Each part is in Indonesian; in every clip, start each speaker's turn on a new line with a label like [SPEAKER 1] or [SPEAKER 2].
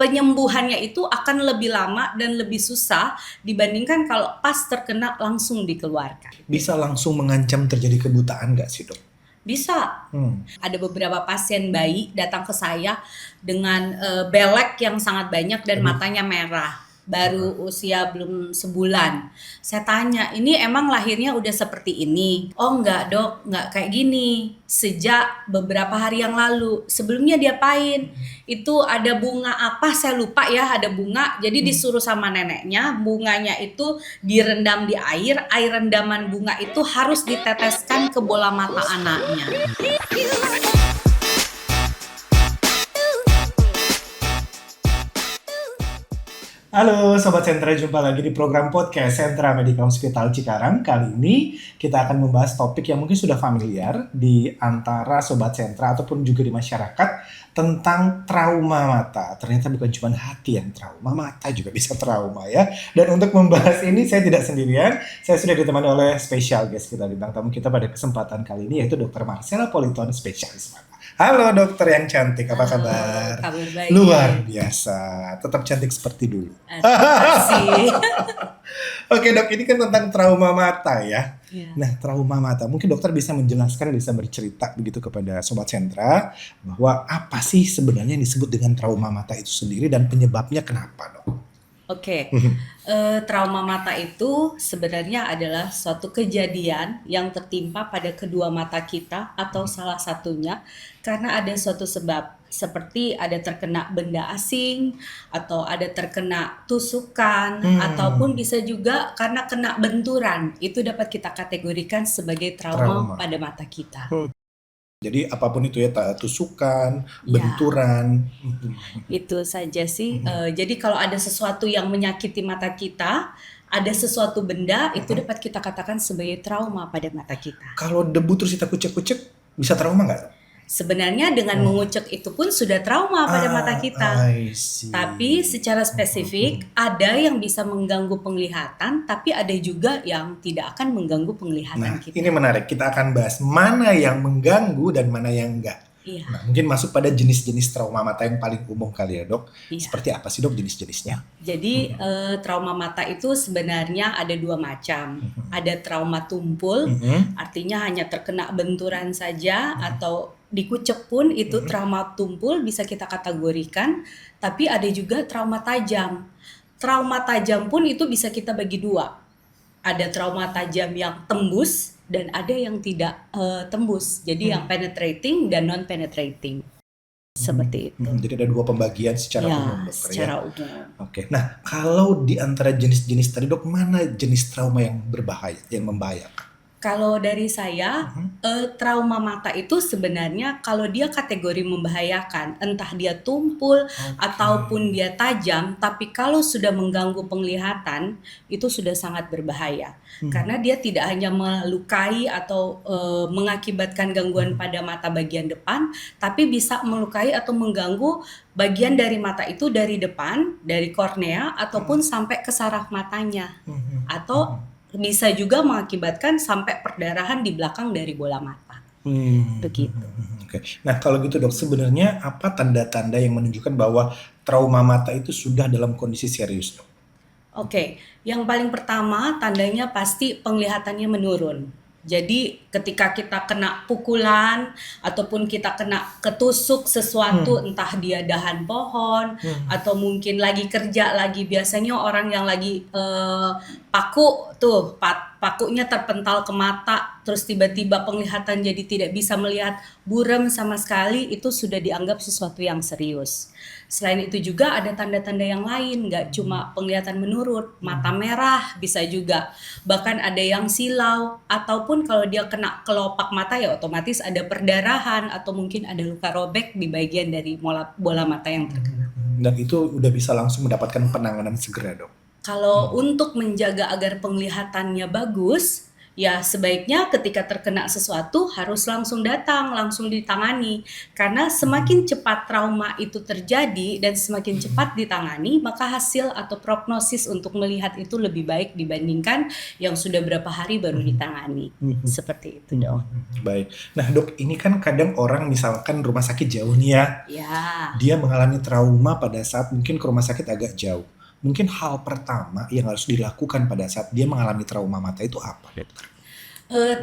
[SPEAKER 1] penyembuhannya itu akan lebih lama dan lebih susah dibandingkan kalau pas terkena langsung dikeluarkan.
[SPEAKER 2] Bisa langsung mengancam terjadi kebutaan nggak sih dok?
[SPEAKER 1] Bisa.
[SPEAKER 2] Hmm.
[SPEAKER 1] Ada beberapa pasien bayi datang ke saya dengan belek yang sangat banyak dan matanya merah. Baru usia belum sebulan. Saya tanya, ini emang lahirnya udah seperti ini? Oh enggak dok, enggak kayak gini. Sejak beberapa hari yang lalu. Sebelumnya diapain? Itu ada bunga apa, saya lupa ya, ada bunga. Jadi disuruh sama neneknya, bunganya itu direndam di air rendaman bunga itu harus diteteskan ke bola mata anaknya.
[SPEAKER 2] Halo Sobat Sentra, jumpa lagi di program podcast Sentra Medical Hospital Cikarang. Kali ini kita akan membahas topik yang mungkin sudah familiar di antara Sobat Sentra ataupun juga di masyarakat tentang trauma mata. Ternyata bukan cuma hati yang trauma, mata juga bisa trauma ya. Dan untuk membahas ini saya tidak sendirian, saya sudah ditemani oleh special guest kita, bintang tamu kita pada kesempatan kali ini yaitu Dr. Marcella Politon, spesialis mata. Halo dokter yang cantik, apa kabar?
[SPEAKER 1] Kabar baik.
[SPEAKER 2] Luar biasa, tetap cantik seperti dulu.
[SPEAKER 1] Terima kasih.
[SPEAKER 2] Oke dok, ini kan tentang trauma mata ya.
[SPEAKER 1] Ya.
[SPEAKER 2] Nah, trauma mata, mungkin dokter bisa menjelaskan, bisa bercerita begitu kepada Sobat Sentra bahwa apa sih sebenarnya yang disebut dengan trauma mata itu sendiri dan penyebabnya kenapa dok?
[SPEAKER 1] Oke, trauma mata itu sebenarnya adalah suatu kejadian yang tertimpa pada kedua mata kita atau salah satunya karena ada suatu sebab seperti ada terkena benda asing atau ada terkena tusukan ataupun bisa juga karena kena benturan. Itu dapat kita kategorikan sebagai trauma pada mata kita.
[SPEAKER 2] Jadi apapun itu ya, tusukan,
[SPEAKER 1] Ya.
[SPEAKER 2] benturan.
[SPEAKER 1] Itu saja sih. Jadi kalau ada sesuatu yang menyakiti mata kita, ada sesuatu benda itu dapat kita katakan sebagai trauma pada mata kita.
[SPEAKER 2] Kalau debu terus kita kucek-kucek, bisa trauma nggak?
[SPEAKER 1] Sebenarnya dengan mengucek itu pun sudah trauma pada mata kita. Tapi secara spesifik ada yang bisa mengganggu penglihatan, tapi ada juga yang tidak akan mengganggu penglihatan kita.
[SPEAKER 2] Ini menarik, kita akan bahas mana yang mengganggu dan mana yang enggak.
[SPEAKER 1] Iya.
[SPEAKER 2] Nah, mungkin masuk pada jenis-jenis trauma mata yang paling umum kali ya dok.
[SPEAKER 1] Iya.
[SPEAKER 2] Seperti apa sih dok jenis-jenisnya?
[SPEAKER 1] Jadi trauma mata itu sebenarnya ada dua macam. Ada trauma tumpul, artinya hanya terkena benturan saja atau dikucek pun itu trauma tumpul bisa kita kategorikan. Tapi ada juga trauma tajam. Trauma tajam pun itu bisa kita bagi dua. Ada trauma tajam yang tembus dan ada yang tidak tembus. Jadi yang penetrating dan non penetrating. Seperti itu.
[SPEAKER 2] Jadi ada dua pembagian secara umum dokter
[SPEAKER 1] secara
[SPEAKER 2] ya.
[SPEAKER 1] umum.
[SPEAKER 2] Oke. Nah, kalau di antara jenis-jenis tadi dok, mana jenis trauma yang berbahaya, yang membahayakan?
[SPEAKER 1] Kalau dari saya, trauma mata itu sebenarnya kalau dia kategori membahayakan, entah dia tumpul ataupun dia tajam, tapi kalau sudah mengganggu penglihatan, itu sudah sangat berbahaya. Karena dia tidak hanya melukai atau mengakibatkan gangguan pada mata bagian depan, tapi bisa melukai atau mengganggu bagian dari mata itu dari depan, dari kornea, ataupun sampai ke saraf matanya. Atau bisa juga mengakibatkan sampai perdarahan di belakang dari bola mata. Begitu.
[SPEAKER 2] Oke. Nah kalau gitu dok, sebenarnya apa tanda-tanda yang menunjukkan bahwa trauma mata itu sudah dalam kondisi serius dok?
[SPEAKER 1] Oke, yang paling pertama tandanya pasti penglihatannya menurun. Jadi ketika kita kena pukulan ataupun kita kena ketusuk sesuatu, entah dia dahan pohon atau mungkin lagi kerja lagi, biasanya orang yang lagi paku tuh pakunya terpental ke mata, terus tiba-tiba penglihatan jadi tidak bisa melihat, buram sama sekali, itu sudah dianggap sesuatu yang serius. Selain itu juga ada tanda-tanda yang lain, nggak cuma penglihatan menurun, mata merah bisa juga, bahkan ada yang silau, ataupun kalau dia kena kelopak mata ya otomatis ada perdarahan atau mungkin ada luka robek di bagian dari bola mata yang terkena.
[SPEAKER 2] Dan itu udah bisa langsung mendapatkan penanganan segera dok?
[SPEAKER 1] Kalau untuk menjaga agar penglihatannya bagus, Ya, sebaiknya ketika terkena sesuatu harus langsung datang, langsung ditangani. Karena semakin cepat trauma itu terjadi dan semakin cepat ditangani, maka hasil atau prognosis untuk melihat itu lebih baik dibandingkan yang sudah berapa hari baru ditangani. Seperti itu, Dok.
[SPEAKER 2] Baik. Nah, Dok, ini kan kadang orang misalkan rumah sakit jauh nih ya,
[SPEAKER 1] Ya.
[SPEAKER 2] dia mengalami trauma pada saat mungkin ke rumah sakit agak jauh. Mungkin hal pertama yang harus dilakukan pada saat dia mengalami trauma mata itu apa, dokter?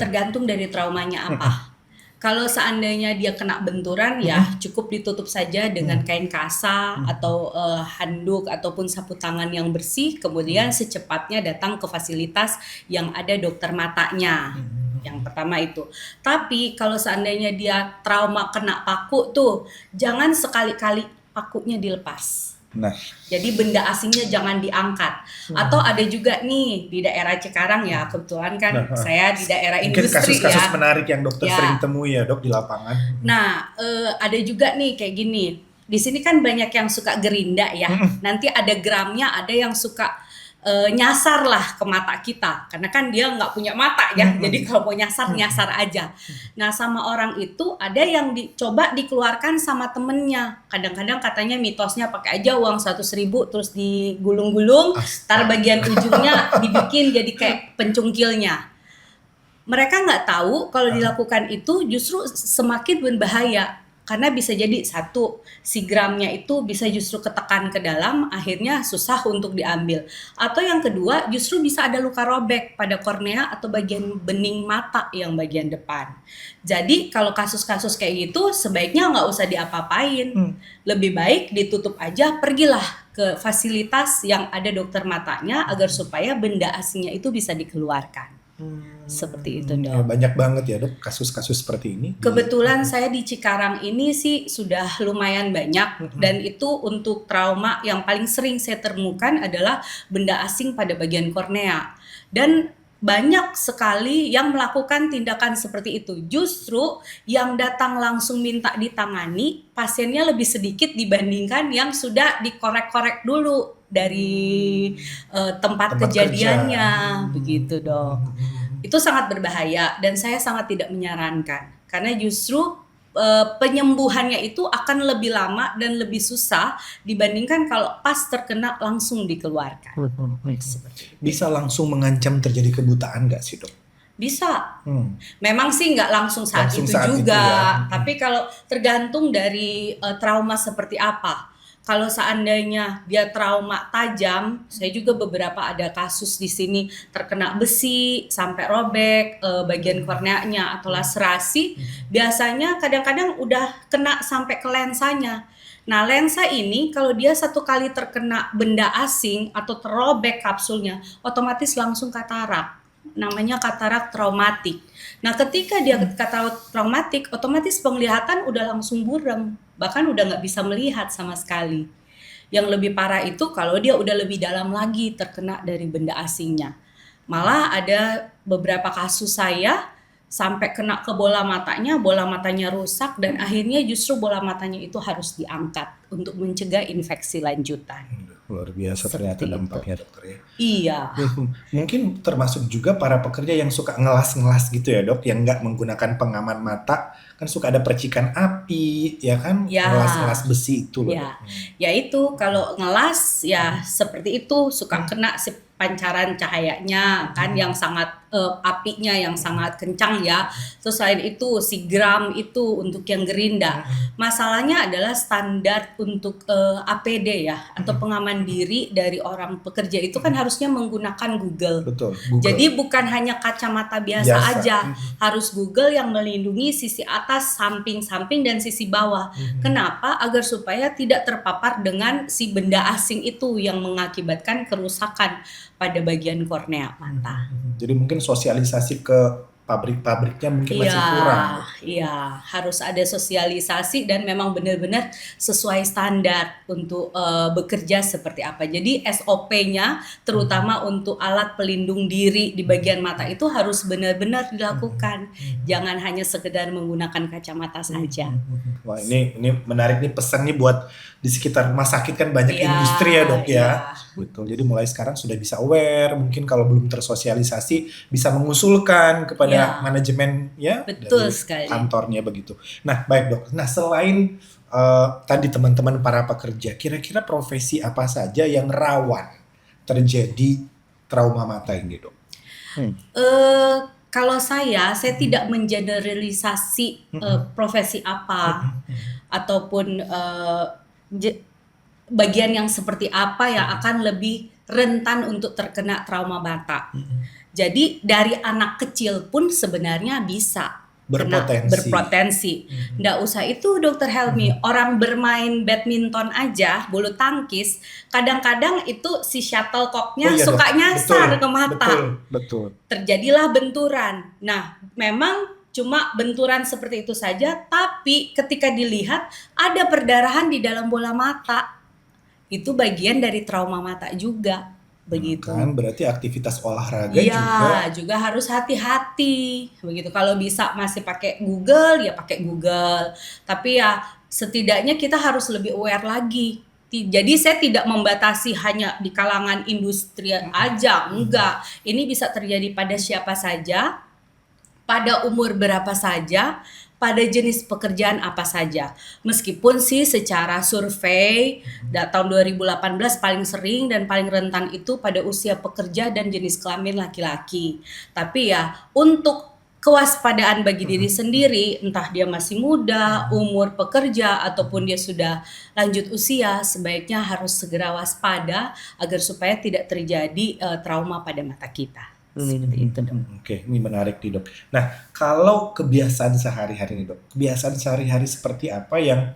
[SPEAKER 1] Tergantung dari traumanya apa. Kalau seandainya dia kena benturan, ya cukup ditutup saja dengan kain kasa atau handuk ataupun sapu tangan yang bersih. Kemudian secepatnya datang ke fasilitas yang ada dokter matanya. Yang pertama itu. Tapi kalau seandainya dia trauma kena paku tuh, jangan sekali-kali pakunya dilepas.
[SPEAKER 2] Nah,
[SPEAKER 1] Jadi benda asingnya jangan diangkat. Atau ada juga nih di daerah Cikarang ya, kebetulan kan saya di daerah
[SPEAKER 2] mungkin
[SPEAKER 1] industri
[SPEAKER 2] kasus-kasus
[SPEAKER 1] ya.
[SPEAKER 2] menarik yang dokter
[SPEAKER 1] Ya.
[SPEAKER 2] sering temui ya, Dok, di lapangan.
[SPEAKER 1] Nah, ada juga nih kayak gini. Di sini kan banyak yang suka gerinda ya. Nanti ada gramnya, ada yang suka nyasar lah ke mata kita. Karena kan dia nggak punya mata ya. Jadi kalau mau nyasar, nyasar aja. Nah, sama orang itu ada yang dicoba dikeluarkan sama temennya. Kadang-kadang katanya mitosnya pakai aja uang 100.000 terus digulung-gulung. Tar bagian ujungnya dibikin jadi kayak pencungkilnya. Mereka nggak tahu kalau dilakukan itu justru semakin berbahaya. Karena bisa jadi satu, si gramnya itu bisa justru ketekan ke dalam, akhirnya susah untuk diambil. Atau yang kedua, justru bisa ada luka robek pada kornea atau bagian bening mata yang bagian depan. Jadi kalau kasus-kasus kayak gitu, sebaiknya nggak usah diapa-apain. Lebih baik ditutup aja, pergilah ke fasilitas yang ada dokter matanya agar supaya benda asingnya itu bisa dikeluarkan. Seperti itu,
[SPEAKER 2] Ya,
[SPEAKER 1] Dok.
[SPEAKER 2] banyak banget ya, Dok, kasus-kasus seperti ini.
[SPEAKER 1] Kebetulan saya di Cikarang ini sih sudah lumayan banyak, dan itu untuk trauma yang paling sering saya temukan adalah benda asing pada bagian kornea. Dan banyak sekali yang melakukan tindakan seperti itu. Justru yang datang langsung minta ditangani, pasiennya lebih sedikit dibandingkan yang sudah dikorek-korek dulu dari tempat kejadiannya. Begitu, Dok. Itu sangat berbahaya dan saya sangat tidak menyarankan. Karena justru penyembuhannya itu akan lebih lama dan lebih susah dibandingkan kalau pas terkena langsung dikeluarkan. Seperti itu.
[SPEAKER 2] Bisa langsung mengancam terjadi kebutaan nggak sih, Dok?
[SPEAKER 1] Bisa. Memang sih nggak langsung saat
[SPEAKER 2] Langsung
[SPEAKER 1] itu
[SPEAKER 2] saat itu
[SPEAKER 1] juga.
[SPEAKER 2] ya.
[SPEAKER 1] Tapi kalau tergantung dari trauma seperti apa. Kalau seandainya dia trauma tajam, saya juga beberapa ada kasus di sini terkena besi sampai robek bagian korneanya atau laserasi. Biasanya kadang-kadang udah kena sampai ke lensanya. Nah, lensa ini kalau dia satu kali terkena benda asing atau terobek kapsulnya, otomatis langsung katarak. Namanya katarak traumatik. Nah, ketika dia katarak traumatik, otomatis penglihatan udah langsung buram, bahkan udah nggak bisa melihat sama sekali. Yang lebih parah itu kalau dia udah lebih dalam lagi terkena dari benda asingnya. Malah ada beberapa kasus saya sampai kena ke bola matanya rusak, dan akhirnya justru bola matanya itu harus diangkat untuk mencegah infeksi lanjutan.
[SPEAKER 2] Luar biasa ternyata
[SPEAKER 1] Seperti itu.
[SPEAKER 2] dampaknya, Dokter ya.
[SPEAKER 1] Iya.
[SPEAKER 2] Mungkin termasuk juga para pekerja yang suka ngelas-ngelas gitu ya, Dok, yang nggak menggunakan pengaman mata, kan suka ada percikan api, ya kan,
[SPEAKER 1] Ya.
[SPEAKER 2] ngelas-ngelas besi itu loh.
[SPEAKER 1] Ya.
[SPEAKER 2] Dok.
[SPEAKER 1] Ya itu kalau ngelas ya seperti itu, suka kena si pancaran cahayanya kan yang sangat apinya yang sangat kencang ya. Terus selain itu si gram itu untuk yang gerinda. Masalahnya adalah standar untuk APD ya atau pengaman diri dari orang pekerja itu kan harusnya menggunakan Google.
[SPEAKER 2] Betul, Google.
[SPEAKER 1] Jadi bukan hanya kacamata biasa aja, harus Google yang melindungi sisi atas, samping-samping dan sisi bawah. Kenapa? Agar supaya tidak terpapar dengan si benda asing itu yang mengakibatkan kerusakan pada bagian kornea mata.
[SPEAKER 2] Jadi mungkin sosialisasi ke pabrik-pabriknya mungkin masih
[SPEAKER 1] Iya,
[SPEAKER 2] kurang.
[SPEAKER 1] iya, harus ada sosialisasi dan memang benar-benar sesuai standar untuk bekerja seperti apa. Jadi SOP-nya terutama untuk alat pelindung diri di bagian mata itu harus benar-benar dilakukan. Jangan hanya sekedar menggunakan kacamata saja.
[SPEAKER 2] Wah, ini menarik nih pesan nih buat di sekitar rumah sakit kan banyak
[SPEAKER 1] Iya,
[SPEAKER 2] industri ya dok
[SPEAKER 1] iya.
[SPEAKER 2] ya. Betul. Jadi mulai sekarang sudah bisa aware, mungkin kalau belum tersosialisasi bisa mengusulkan kepada
[SPEAKER 1] Iya,
[SPEAKER 2] manajemen ya
[SPEAKER 1] betul
[SPEAKER 2] dari
[SPEAKER 1] sekali.
[SPEAKER 2] kantornya begitu. Nah, baik dok. Nah, selain tadi teman-teman para pekerja, kira-kira profesi apa saja yang rawan terjadi trauma mata ini dok?
[SPEAKER 1] Eh, Kalau saya tidak mengeneralisasi profesi apa ataupun bagian yang seperti apa yang akan lebih rentan untuk terkena trauma mata. Jadi dari anak kecil pun sebenarnya bisa berpotensi. Nggak usah itu Dokter Helmi, orang bermain badminton aja, bulu tangkis, kadang-kadang itu si shuttlecocknya
[SPEAKER 2] Dok.
[SPEAKER 1] suka nyasar
[SPEAKER 2] Betul,
[SPEAKER 1] ke mata.
[SPEAKER 2] betul.
[SPEAKER 1] Terjadilah benturan. Nah, memang cuma benturan seperti itu saja, tapi ketika dilihat ada perdarahan di dalam bola mata. Itu bagian dari trauma mata juga, begitu.
[SPEAKER 2] Kan berarti aktivitas olahraga
[SPEAKER 1] Iya, juga harus hati-hati. Begitu. Kalau bisa masih pakai Google, ya pakai Google. Tapi ya setidaknya kita harus lebih aware lagi. Jadi saya tidak membatasi hanya di kalangan industri aja, enggak. Ini bisa terjadi pada siapa saja, pada umur berapa saja, pada jenis pekerjaan apa saja. Meskipun sih secara survei tahun 2018 paling sering dan paling rentan itu pada usia pekerja dan jenis kelamin laki-laki. Tapi ya untuk kewaspadaan bagi diri sendiri, entah dia masih muda, umur pekerja, ataupun dia sudah lanjut usia, sebaiknya harus segera waspada agar supaya tidak terjadi trauma pada mata kita. Seperti itu dok.
[SPEAKER 2] Oke, ini menarik nih dok. Nah, kalau kebiasaan sehari-hari nih dok, kebiasaan sehari-hari seperti apa yang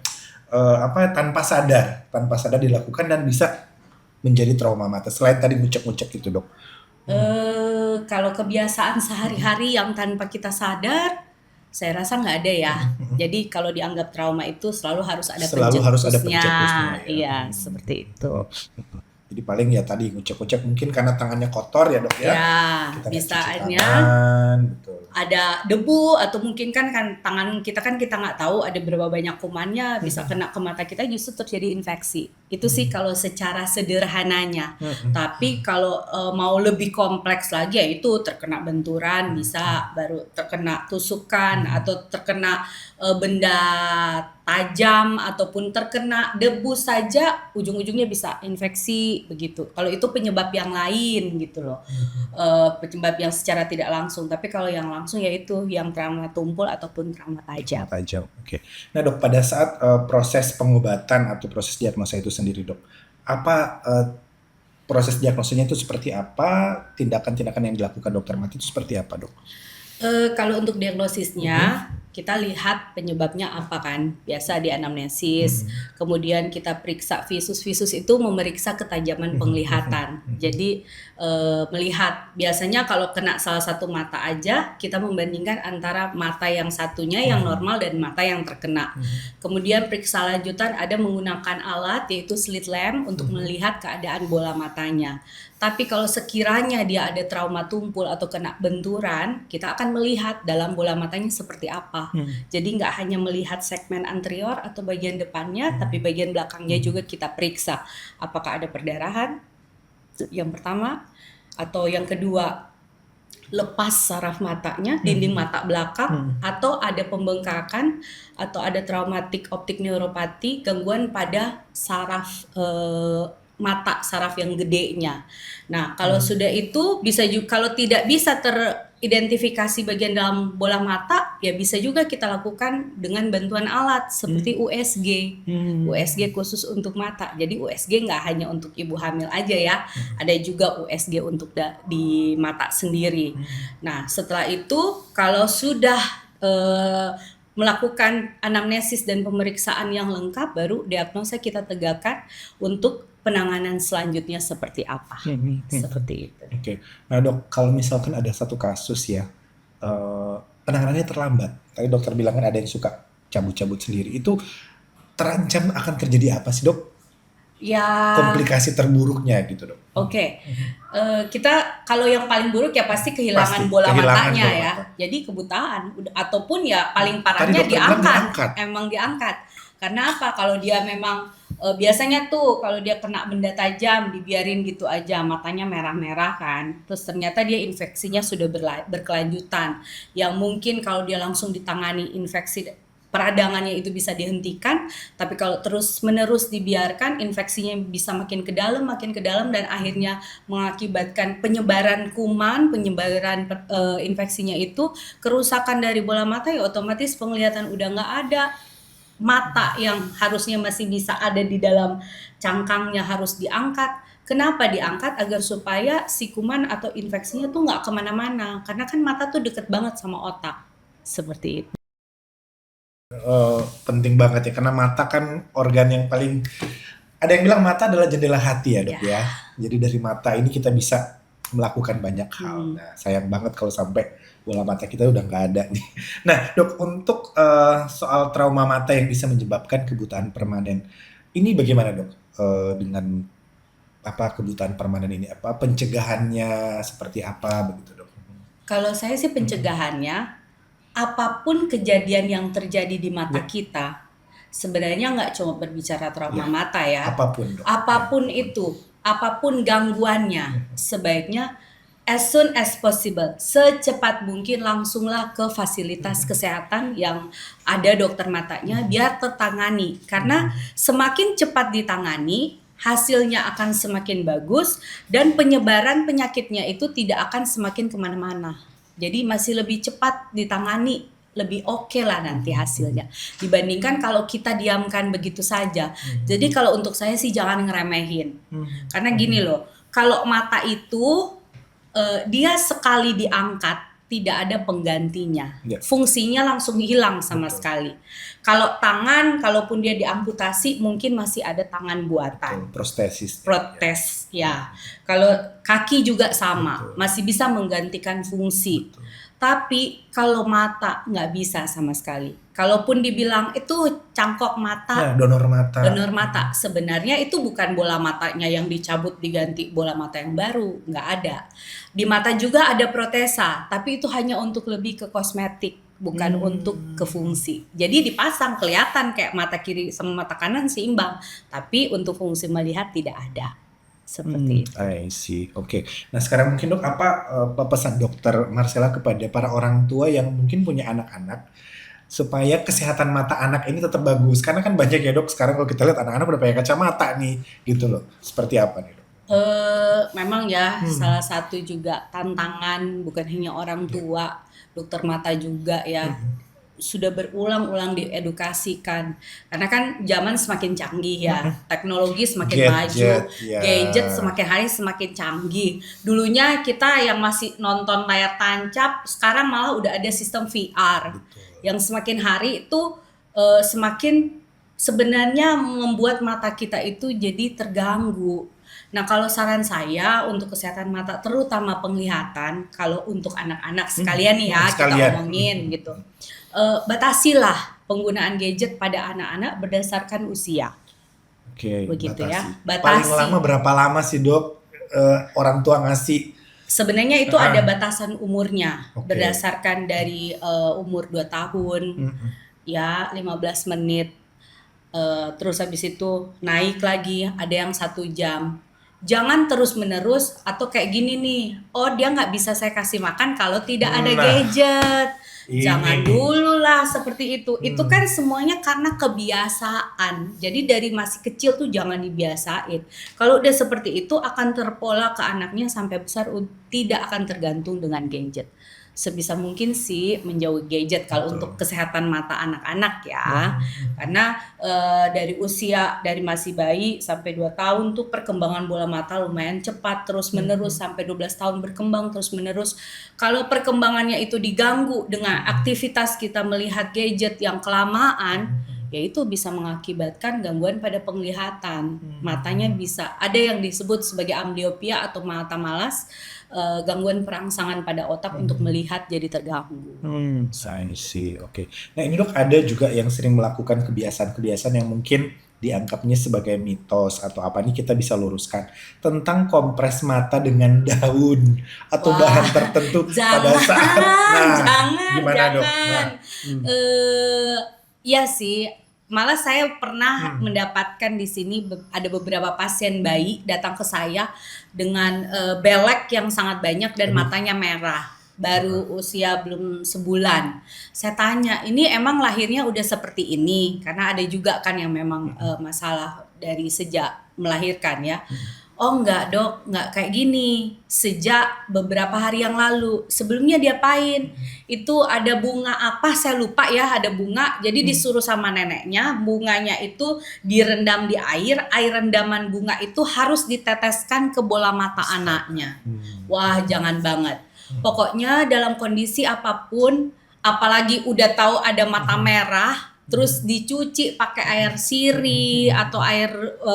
[SPEAKER 2] tanpa sadar dilakukan dan bisa menjadi trauma mata selain tadi ngucek-ngucek itu dok?
[SPEAKER 1] Kalau kebiasaan sehari-hari yang tanpa kita sadar, saya rasa nggak ada ya. Jadi kalau dianggap trauma itu selalu harus ada pencetusnya.
[SPEAKER 2] ya.
[SPEAKER 1] Iya, seperti itu.
[SPEAKER 2] Jadi paling ya tadi ngucek-ngucek mungkin karena tangannya kotor ya dok ya.
[SPEAKER 1] Ya,
[SPEAKER 2] Kita nggak cuci
[SPEAKER 1] misalnya
[SPEAKER 2] tangan, betul.
[SPEAKER 1] ada debu atau mungkin kan tangan kita nggak tahu ada berapa banyak kumannya, bisa kena ke mata kita justru terjadi infeksi. Itu sih kalau secara sederhananya. Tapi kalau mau lebih kompleks lagi ya itu terkena benturan bisa, baru terkena tusukan atau terkena benda tajam ataupun terkena debu saja ujung-ujungnya bisa infeksi begitu. Kalau itu penyebab yang lain gitu loh. Penyebab yang secara tidak langsung, tapi kalau yang langsung yaitu yang trauma tumpul ataupun trauma tajam.
[SPEAKER 2] Oke. Nah dok, pada saat proses pengobatan atau proses diagnosa itu sendiri dok, apa proses diagnosanya itu seperti apa? Tindakan-tindakan yang dilakukan dokter mata itu seperti apa dok?
[SPEAKER 1] Kalau untuk diagnosisnya kita lihat penyebabnya apa kan, biasa di anamnesis, kemudian kita periksa visus itu memeriksa ketajaman penglihatan. Jadi melihat biasanya kalau kena salah satu mata aja kita membandingkan antara mata yang satunya yang normal dan mata yang terkena. Kemudian periksa lanjutan ada menggunakan alat yaitu slit lamp untuk melihat keadaan bola matanya. Tapi kalau sekiranya dia ada trauma tumpul atau kena benturan, kita akan melihat dalam bola matanya seperti apa. Jadi nggak hanya melihat segmen anterior atau bagian depannya, tapi bagian belakangnya juga kita periksa. Apakah ada perdarahan? Yang pertama. Atau yang kedua, lepas saraf matanya, dinding mata belakang, atau ada pembengkakan, atau ada traumatik optik neuropati, gangguan pada saraf mata, saraf yang gedenya. Nah, kalau sudah itu bisa juga, kalau tidak bisa teridentifikasi bagian dalam bola mata, ya bisa juga kita lakukan dengan bantuan alat seperti USG. USG khusus untuk mata. Jadi USG nggak hanya untuk ibu hamil aja ya, ada juga USG untuk di mata sendiri. Nah, setelah itu kalau sudah melakukan anamnesis dan pemeriksaan yang lengkap, baru diagnosa kita tegakkan untuk penanganan selanjutnya seperti apa. Seperti itu.
[SPEAKER 2] Oke. Nah dok, kalau misalkan ada satu kasus ya, penanganannya terlambat. Tadi dokter bilang kan ada yang suka cabut-cabut sendiri. Itu terancam akan terjadi apa sih dok?
[SPEAKER 1] Ya,
[SPEAKER 2] Komplikasi terburuknya gitu dok.
[SPEAKER 1] oke. Kita kalau yang paling buruk ya pasti kehilangan
[SPEAKER 2] Pasti,
[SPEAKER 1] bola
[SPEAKER 2] kehilangan
[SPEAKER 1] matanya
[SPEAKER 2] bola
[SPEAKER 1] ya.
[SPEAKER 2] mata.
[SPEAKER 1] Jadi kebutaan ataupun ya paling
[SPEAKER 2] Tadi
[SPEAKER 1] parahnya
[SPEAKER 2] dokter bilang diangkat.
[SPEAKER 1] Emang diangkat. Karena apa? Kalau dia memang biasanya tuh kalau dia kena benda tajam dibiarin gitu aja matanya merah-merah kan. Terus ternyata dia infeksinya sudah berkelanjutan. Yang mungkin kalau dia langsung ditangani infeksi peradangannya itu bisa dihentikan, tapi kalau terus-menerus dibiarkan infeksinya bisa makin ke dalam dan akhirnya mengakibatkan penyebaran kuman, penyebaran infeksinya itu kerusakan dari bola mata ya otomatis penglihatan udah nggak ada. Mata yang harusnya masih bisa ada di dalam cangkangnya harus diangkat. Kenapa diangkat? Agar supaya si kuman atau infeksinya tuh nggak kemana-mana. Karena kan mata tuh deket banget sama otak. Seperti itu.
[SPEAKER 2] Penting banget ya karena mata kan organ yang paling, ada yang bilang mata adalah jendela hati ya dok ya. Jadi dari mata ini kita bisa melakukan banyak hal. Nah sayang banget kalau sampai bola mata kita udah nggak ada nih. Nah dok, untuk soal trauma mata yang bisa menyebabkan kebutaan permanen ini bagaimana dok? Dengan apa kebutaan permanen ini, apa pencegahannya seperti apa begitu dok?
[SPEAKER 1] Kalau saya sih pencegahannya, apapun kejadian yang terjadi di mata
[SPEAKER 2] Ya.
[SPEAKER 1] kita, sebenarnya nggak cuma berbicara trauma
[SPEAKER 2] Ya.
[SPEAKER 1] mata ya.
[SPEAKER 2] Apapun dok.
[SPEAKER 1] Apapun itu, apapun gangguannya, sebaiknya as soon as possible, secepat mungkin langsunglah ke fasilitas kesehatan yang ada dokter matanya biar tertangani. Karena semakin cepat ditangani, hasilnya akan semakin bagus dan penyebaran penyakitnya itu tidak akan semakin kemana-mana. Jadi masih lebih cepat ditangani, lebih oke lah nanti hasilnya dibandingkan kalau kita diamkan begitu saja. Jadi kalau untuk saya sih jangan ngeremehin. Karena gini loh, kalau mata itu dia sekali diangkat tidak ada penggantinya.
[SPEAKER 2] Ya.
[SPEAKER 1] Fungsinya langsung hilang sama
[SPEAKER 2] Betul.
[SPEAKER 1] sekali. Kalau tangan, kalaupun dia diamputasi mungkin masih ada tangan buatan.
[SPEAKER 2] Prostesis.
[SPEAKER 1] Protes ya. Kalau kaki juga sama,
[SPEAKER 2] Betul.
[SPEAKER 1] masih bisa menggantikan fungsi.
[SPEAKER 2] Betul.
[SPEAKER 1] Tapi kalau mata nggak bisa sama sekali. Kalaupun dibilang itu cangkok mata,
[SPEAKER 2] Nah, donor mata.
[SPEAKER 1] donor mata, sebenarnya itu bukan bola matanya yang dicabut diganti bola mata yang baru, nggak ada. Di mata juga ada protesa, tapi itu hanya untuk lebih ke kosmetik, bukan untuk ke fungsi. Jadi dipasang kelihatan kayak mata kiri sama mata kanan seimbang, tapi untuk fungsi melihat tidak ada. Seperti itu.
[SPEAKER 2] I see. Oke. Nah, sekarang mungkin dok apa pesan dokter Marcella kepada para orang tua yang mungkin punya anak-anak supaya kesehatan mata anak ini tetap bagus? Karena kan banyak ya dok sekarang kalau kita lihat anak-anak udah pakai kacamata nih, gitu loh. Seperti apa nih dok?
[SPEAKER 1] Memang ya salah satu juga tantangan bukan hanya orang tua, dokter mata juga ya. Sudah berulang-ulang diedukasikan karena kan zaman semakin canggih ya, teknologi semakin maju,
[SPEAKER 2] ya.
[SPEAKER 1] gadget semakin hari semakin canggih. Dulunya kita yang masih nonton layar tancap, sekarang malah udah ada sistem VR.
[SPEAKER 2] Betul.
[SPEAKER 1] Yang semakin hari itu semakin sebenarnya membuat mata kita itu jadi terganggu. Nah, kalau saran saya untuk kesehatan mata terutama penglihatan, kalau untuk anak-anak sekalian nih ya kita
[SPEAKER 2] sekalian.
[SPEAKER 1] omongin gitu. Batasilah penggunaan gadget pada anak-anak berdasarkan usia.
[SPEAKER 2] Oke.
[SPEAKER 1] Begitu ya.
[SPEAKER 2] Paling
[SPEAKER 1] Batasi.
[SPEAKER 2] lama berapa lama sih dok orang tua ngasih?
[SPEAKER 1] Sebenarnya itu ada batasan umurnya.
[SPEAKER 2] Oke.
[SPEAKER 1] Berdasarkan dari umur 2 tahun, ya 15 menit. Terus habis itu naik lagi, ada yang 1 jam. Jangan terus-menerus atau kayak gini nih, oh dia nggak bisa saya kasih makan kalau tidak ada
[SPEAKER 2] Nah,
[SPEAKER 1] gadget. Jangan
[SPEAKER 2] ini.
[SPEAKER 1] dulu lah seperti itu. Itu kan semuanya karena kebiasaan. Jadi dari masih kecil tuh jangan dibiasain. Kalau udah seperti itu akan terpola ke anaknya sampai besar tidak akan tergantung dengan gadget. Sebisa mungkin sih menjauhi gadget kalau
[SPEAKER 2] Betul.
[SPEAKER 1] untuk kesehatan mata anak-anak ya. Karena dari usia dari masih bayi sampai 2 tahun tuh perkembangan bola mata lumayan cepat terus menerus sampai 12 tahun berkembang terus menerus. Kalau perkembangannya itu diganggu dengan aktivitas kita melihat gadget yang kelamaan, yaitu bisa mengakibatkan gangguan pada penglihatan. Matanya bisa ada yang disebut sebagai amblyopia atau mata malas, gangguan perangsangan pada otak untuk melihat jadi terganggu.
[SPEAKER 2] I see. Oke. Nah ini dok, ada juga yang sering melakukan kebiasaan-kebiasaan yang mungkin dianggapnya sebagai mitos atau apa, nih kita bisa luruskan tentang kompres mata dengan daun atau
[SPEAKER 1] Wah,
[SPEAKER 2] bahan tertentu pada saat. Nah, gimana dok? Nah,
[SPEAKER 1] iya sih. Malah saya pernah mendapatkan di sini ada beberapa pasien bayi datang ke saya dengan belek yang sangat banyak dan matanya merah. Baru usia belum sebulan. Saya tanya, ini emang lahirnya udah seperti ini? Karena ada juga kan yang memang masalah dari sejak melahirkan ya. Oh enggak dok, enggak kayak gini. Sejak beberapa hari yang lalu. Sebelumnya diapain? Itu ada bunga apa, saya lupa ya, ada bunga. Jadi disuruh sama neneknya, bunganya itu direndam di air rendaman bunga itu harus diteteskan ke bola mata anaknya. Wah jangan banget. Pokoknya dalam kondisi apapun, apalagi udah tahu ada mata merah, terus dicuci pakai air sirih atau air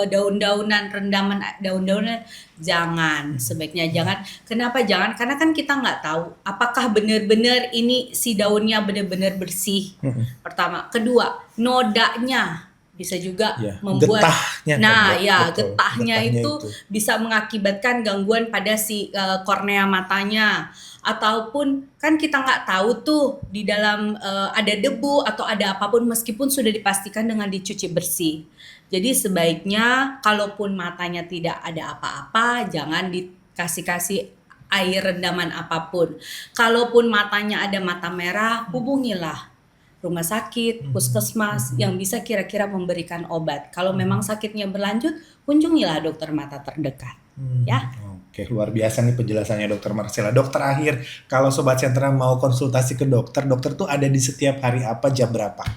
[SPEAKER 1] daun-daunan, rendaman daun-daunan, jangan, sebaiknya jangan. Kenapa jangan? Karena kan kita nggak tahu apakah benar-benar ini si daunnya benar-benar bersih. Pertama, kedua, nodanya bisa juga membuat
[SPEAKER 2] getahnya.
[SPEAKER 1] Nah,
[SPEAKER 2] kan,
[SPEAKER 1] ya
[SPEAKER 2] betul.
[SPEAKER 1] getahnya itu bisa mengakibatkan gangguan pada si kornea matanya, ataupun kan kita nggak tahu tuh di dalam ada debu atau ada apapun meskipun sudah dipastikan dengan dicuci bersih. Jadi sebaiknya kalaupun matanya tidak ada apa-apa, jangan dikasih air rendaman apapun. Kalaupun matanya ada mata merah, hubungilah rumah sakit, puskesmas yang bisa kira-kira memberikan obat. Kalau memang sakitnya berlanjut, kunjungilah dokter mata terdekat. Ya.
[SPEAKER 2] Oke, luar biasa nih penjelasannya Dokter Marcella. Dok, terakhir, kalau Sobat Sentra mau konsultasi ke dokter tuh ada di setiap hari apa, jam berapa?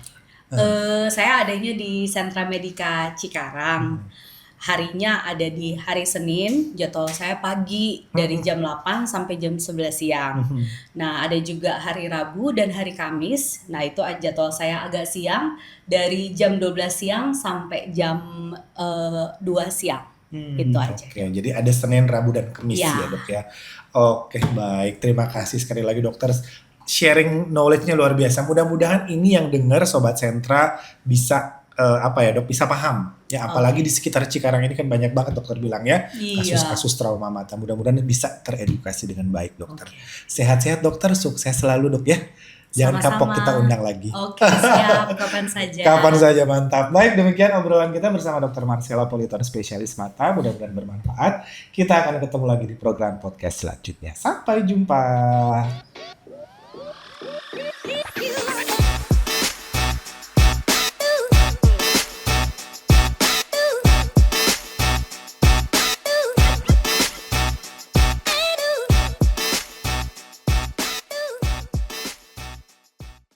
[SPEAKER 1] Saya adanya di Sentra Medika Cikarang. Harinya ada di hari Senin, jadwal saya pagi dari jam 8 sampai jam 11 siang. Nah, ada juga hari Rabu dan hari Kamis. Nah, itu jadwal saya agak siang dari jam 12 siang sampai jam 2 siang. Itu aja.
[SPEAKER 2] Oke, jadi ada Senin, Rabu, dan Kamis ya dok ya. Oke, baik. Terima kasih sekali lagi dokter. Sharing knowledge-nya luar biasa. Mudah-mudahan ini yang dengar Sobat Sentra bisa dok, bisa paham ya, apalagi di sekitar Cikarang ini kan banyak banget dokter bilang ya kasus-kasus trauma mata. Mudah-mudahan bisa teredukasi dengan baik dokter. Sehat-sehat dokter, sukses selalu dok ya. Jangan
[SPEAKER 1] Sama-sama.
[SPEAKER 2] kapok, kita undang lagi.
[SPEAKER 1] Oke, siap, kapan saja.
[SPEAKER 2] Kapan saja, mantap. Baik, demikian obrolan kita bersama Dr. Marcella Politon, spesialis mata. Mudah-mudahan bermanfaat. Kita akan ketemu lagi di program podcast selanjutnya. Sampai jumpa.